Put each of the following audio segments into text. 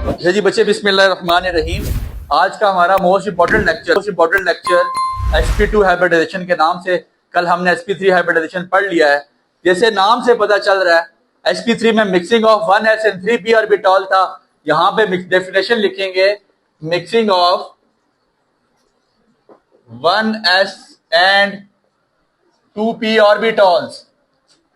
अच्छा जी बच्चे, बिस्मिल्लाहिर्रहमानिर्रहीम। आज का हमारा most important lecture sp2 hybridisation के नाम से। कल हमने sp3 हाइब्रिडाइजेशन पढ़ लिया है। जैसे नाम से पता चल रहा है sp3 में mixing of 1s and 3p orbital था। यहाँ पे डेफिनेशन लिखेंगे, mixing of 1s and 2p ऑर्बिटॉल्स।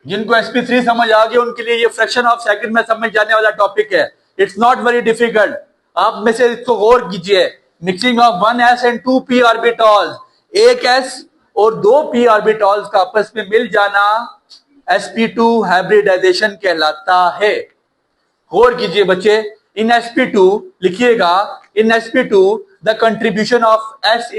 जिनको sp3 समझ आ गया उनके लिए ये फ्रैक्शन ऑफ सेकंड में समझ जाने वाला टॉपिक है। It's not very difficult. आप में से इसको गौर कीजिए। Mixing of 1s and 2p ऑर्बिटॉल्स, एक s और 2p ऑर्बिटॉल्स का आपस में मिल जाना sp2 हाइब्रिडाइजेशन कहलाता है। गौर कीजिए बच्चे, इन sp2 लिखिएगा, इन sp2 the contribution of s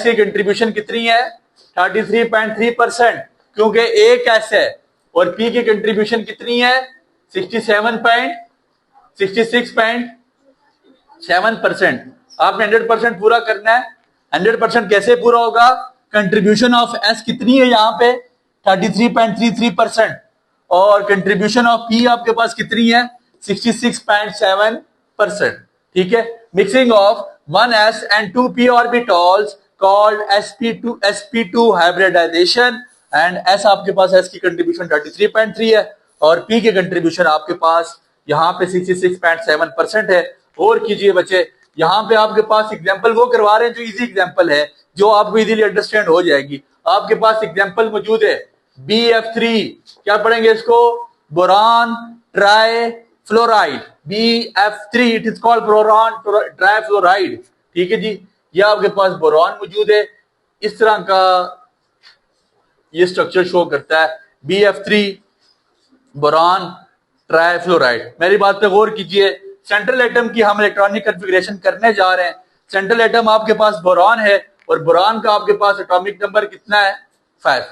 की कंट्रीब्यूशन कितनी है? 33.3%, क्योंकि एक s है। और p की कंट्रीब्यूशन कितनी है? 66.7%। आपने 100% पूरा करना है। 100% कैसे पूरा होगा? कंट्रीब्यूशन ऑफ s कितनी है यहाँ पे? 33.33%। और कंट्रीब्यूशन ऑफ p आपके पास कितनी है? 66.7%। ठीक है। Mixing of 1s and 2p orbitals called sp2 hybridisation. And s आपके पास s की कंट्रीब्यूशन 33.3 है और p की कंट्रीब्यूशन आपके पास यहाँ पे 66.7% है। और कीजिए बच्चे, यहाँ पे आपके पास एग्जांपल वो करवा रहे हैं जो इजी एग्जांपल है, जो आपको इजीली अंडरस्टैंड हो जाएगी। आपके पास एग्जांपल मौजूद है BF3। क्या पढ़ेंगे इसको? Boron try fluoride, BF3। It is called boron try fluoride. ठीक है जी। ये आपके पास बोरान मौजूद है, इस तरह का ये स्ट्रक्चर शो करता है BF3 बोरान ट्राइफ्लोराइड। मेरी बात पे गौर कीजिए। सेंट्रल एटम की हम इलेक्ट्रॉनिक कन्फिगरेशन करने जा रहे हैं। सेंट्रल एटम आपके पास बोरान है और बोरान का आपके पास एटॉमिक नंबर कितना है? 5।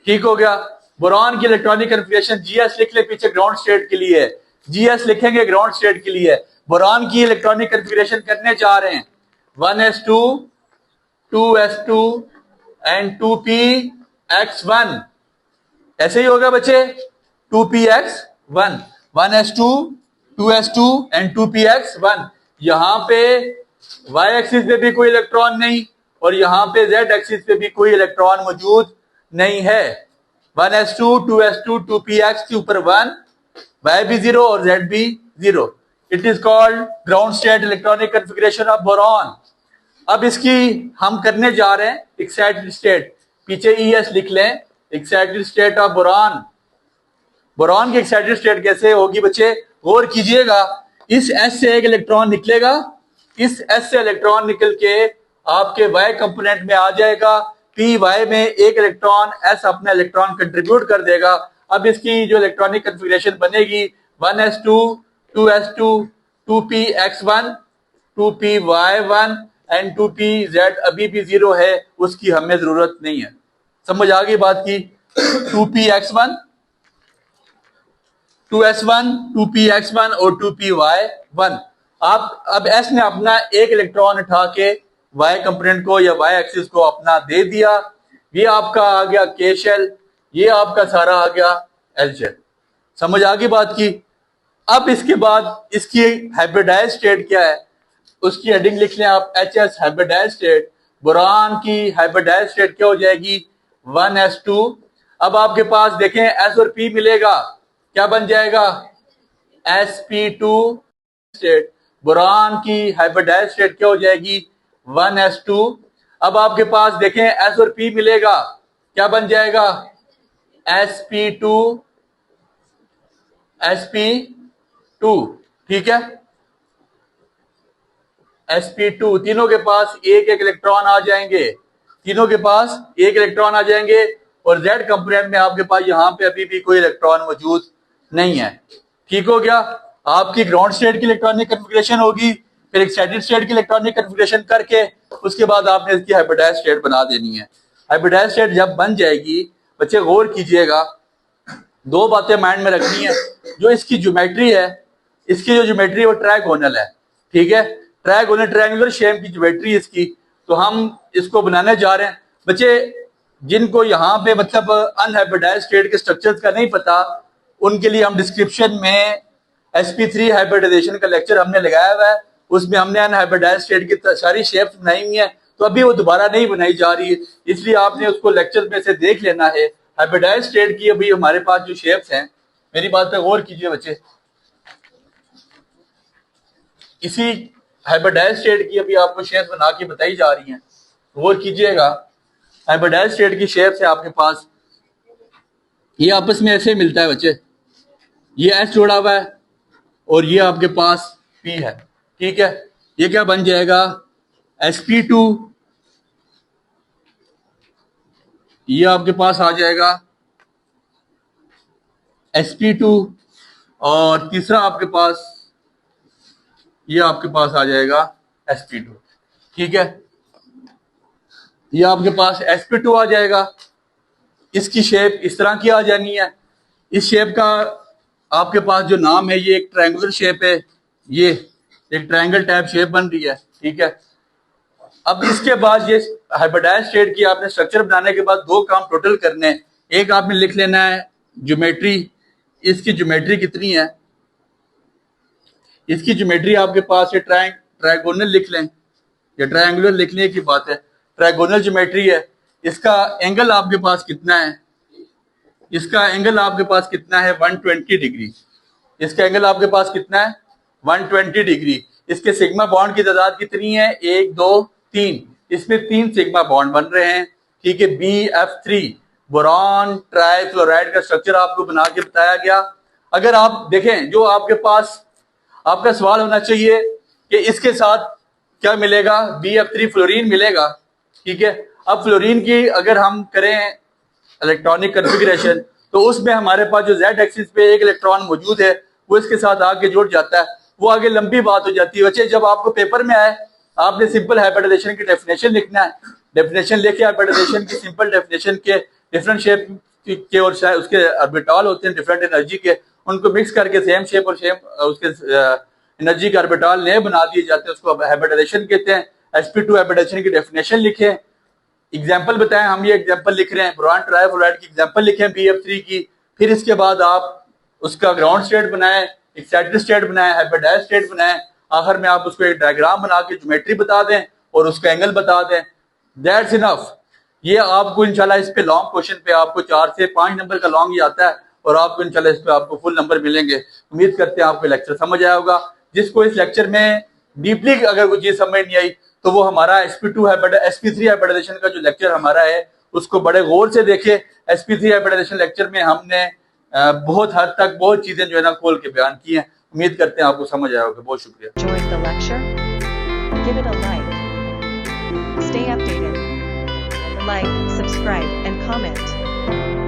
ठीक हो गया। बोरान की इलेक्ट्रॉनिक कन्फिगरेशन GS लिख ले, पीछे ग्राउंड स्टेट के लिए है। GS लिखेंगे ग्राउंड स्टेट के लिए। बोरान की इलेक्ट्रॉनिक कन्फिगरेशन करने जा रहे हैं 1s2 2s2 एंड 2px1। ऐसे ही होगा बच्चे, 2px1, 1s2 2s2 and 2px1। यहां पे y एक्सिस पे भी कोई इलेक्ट्रॉन नहीं और यहां पे z एक्सिस पे भी कोई इलेक्ट्रॉन मौजूद नहीं है। 1s2 2s2 2px के ऊपर 1, y भी 0 और z भी 0। It is called ground state electronic configuration of boron. अब इसकी हम करने जा रहे हैं एक्साइटेड स्टेट। पीछे ES लिख लें, excited state of boron. Boron की एक्साइटेड स्टेट कैसे होगी बच्चे? गौर कीजिएगा। इस S से एक इलेक्ट्रॉन निकलेगा, इस S से इलेक्ट्रॉन निकल के आपके Y कंपोनेंट में आ जाएगा। py में एक इलेक्ट्रॉन S अपना इलेक्ट्रॉन कंट्रीब्यूट कर देगा। अब इसकी जो इलेक्ट्रॉनिक कन्फिगरेशन बनेगी 1s2 2s2 2px1 2py1 and 2pz अभी भी 0 है, उसकी हमें जरूरत नहीं है। समझ आ गई बात की? 2px1 2s1 2px1 और 2py1। आप अब s ने अपना एक इलेक्ट्रॉन उठा के y कंपोनेंट को या y एक्सिस को अपना दे दिया। ये आपका आ गया K शेल, ये आपका सारा आ गया L शेल। समझ आ गई बात की? अब इसके बाद इसकी हाइब्रिडाइज्ड स्टेट क्या है, उसकी हेडिंग लिख लें आप, HS हाइब्रिडाइज्ड स्टेट। बोरान की हाइब्रिडाइज्ड स्टेट क्या हो जाएगी? 1s2। अब आपके पास देखें S और P मिलेगा, क्या बन जाएगा? sp2 state. बोरान की हाइब्रिडाइज्ड स्टेट क्या हो जाएगी? 1s2। अब आपके पास देखें S और P मिलेगा, क्या बन जाएगा? sp2 ठीक है। sp2 तीनों के पास एक एक इलेक्ट्रॉन आ जाएंगे, तीनों के पास एक इलेक्ट्रॉन आ जाएंगे और Z कंपोनेंट में आपके पास यहां पे अभी भी कोई इलेक्ट्रॉन मौजूद नहीं है। ठीक हो गया। आपकी ग्राउंड स्टेट की इलेक्ट्रॉनिक कन्फिगरेशन होगी, फिर एक्साइटेड स्टेट की इलेक्ट्रॉनिक कन्फिगरेशन करके उसके बाद आपने इसकी हाइब्रिडाइज्ड स्टेट बना देनी है। हाइब्रिडाइज्ड स्टेट जब बन जाएगी बच्चे गौर कीजिएगा, दो बातें माइंड में रखनी है। जो इसकी ज्योमेट्री है, इसकी जो ज्योमेट्री है वो ट्राइगोनल है। ठीक है, ट्राइगोनल ट्रायंगुलर शेप की ज्योमेट्री इसकी, तो हम इसको बनाने जा रहे हैं। बच्चे जिनको यहाँ पे मतलब अनहाइब्रिडाइज्ड स्टेट के स्ट्रक्चर्स का नहीं पता, उनके लिए हम डिस्क्रिप्शन में sp3 हाइब्रिडाइजेशन का लेक्चर हमने लगाया हुआ है, उसमें हमने अनहाइब्रिडाइज्ड स्टेट की सारी शेप्स बनाई हुई हैं, तो अभी वो दोबारा नहीं बनाई जा रही है, इसलिए आपने उसको लेक्चर में से देख लेना है। हाइब्रिडाइज्ड स्टेट की अभी हमारे पास जो शेप्स हैं, मेरी बात पे गौर कीजिए बच्चे, इसी हाइब्रिडाइज्ड स्टेट की अभी आपको शेप्स बना के बताई जा रही हैं, गौर कीजिएगा। हाइब्रिडाइज्ड स्टेट की शेप्स है आपके पास, ये आपस में ऐसे मिलता है बच्चे, ये एस जोड़ा हुआ है और ये आपके पास पी है, ठीक है। ये क्या बन जाएगा, sp2, ये आपके पास आ जाएगा sp2, और तीसरा आपके पास ये आपके पास आ जाएगा sp2, ठीक है। ये आपके पास sp2 आ जाएगा, इसकी शेप इस तरह की आ जानी है। इस शेप का आपके पास जो नाम है, ये एक ट्रायंगुलर शेप है, ये एक ट्रायंगल टाइप शेप बन रही है, ठीक है। अब इसके बाद ये हाइब्रिडाइज्ड स्टेट की आपने स्ट्रक्चर बनाने के बाद दो काम टोटल करने हैं। एक आपने लिख लेना है ज्योमेट्री, इसकी ज्योमेट्री कितनी है, इसकी ज्योमेट्री आपके पास है ट्रायगोनल लिख लें या ट्रायंगुलर लिखने की बात है, ट्रायगोनल ज्योमेट्री है। इसका एंगल आपके पास कितना है, इसका एंगल आपके पास कितना है 120 डिग्री, इसका एंगल आपके पास कितना है 120 डिग्री। इसके सिग्मा बॉन्ड की तादाद कितनी है, 1 2 3, इसमें 3 सिग्मा बॉन्ड बन रहे हैं, ठीक है। BF3 बोरॉन ट्राइफ्लोराइड का स्ट्रक्चर आपको बना के बताया गया। अगर आप देखें, जो आपके पास आपका सवाल होना चाहिए कि इसके साथ क्या मिलेगा, BF3 फ्लोरीन मिलेगा, ठीक है। अब फ्लोरीन की अगर हम करें इलेक्ट्रॉनिक कन्फिगरेशन, तो उसमें हमारे पास जो Z एक्सिस पे एक इलेक्ट्रॉन मौजूद है वो इसके साथ आके जुड़ जाता है, वो आगे लंबी बात हो जाती है बच्चे। जब आपको पेपर में आए, आपने सिंपल हाइब्रिडाइजेशन की डेफिनेशन लिखना है, डेफिनेशन लेके हाइब्रिडाइजेशन की सिंपल डेफिनेशन के डिफरेंट शेप के और उसके ऑर्बिटल होते हैं डिफरेंट एनर्जी के, उनको मिक्स करके सेम शेप और सेम उसके एनर्जी के ऑर्बिटल नए बना दिए जाते हैं, उसको हाइब्रिडाइजेशन कहते हैं। sp2 हाइब्रिडाइजेशन की डेफिनेशन लिखें, एग्जाम्पल बताएं, हम ये एग्जाम्पल लिख रहे हैं, बोरॉन ट्राइफ्लोराइड की एग्जाम्पल लिखें BF3 की, फिर इसके बाद आप उसका ग्राउंड स्टेट बनाएं, एक्साइटेड स्टेट बनाएं, हाइब्रिडाइज्ड स्टेट बनाएं, आखिर में आप उसको एक डायग्राम बना के ज्योमेट्री बता दें और उसका एंगल बता दें, दैट्स इनफ। ये आपको इंशाल्लाह इस पे लॉन्ग क्वेश्चन पे आपको 4 से 5 नंबर का लॉन्ग ही आता है, और आपको इंशाल्लाह इस पे आपको फुल नंबर मिलेंगे। उम्मीद करते हैं आपको लेक्चर समझ आया होगा। जिसको इस लेक्चर में डीपली अगर कोई चीज समझ नहीं आई, तो वो हमारा sp3 हाइब्रिडाइजेशन का जो लेक्चर हमारा है उसको बड़े गौर से देखे। sp3 हाइब्रिडाइजेशन लेक्चर में हमने बहुत हद तक बहुत चीजें जो है ना खोल के बयान की हैं। उम्मीद करते हैं आपको समझ आया होगा। बहुत शुक्रिया। Enjoyed the lecture? Give it a like. Stay updated. Like, subscribe, and comment.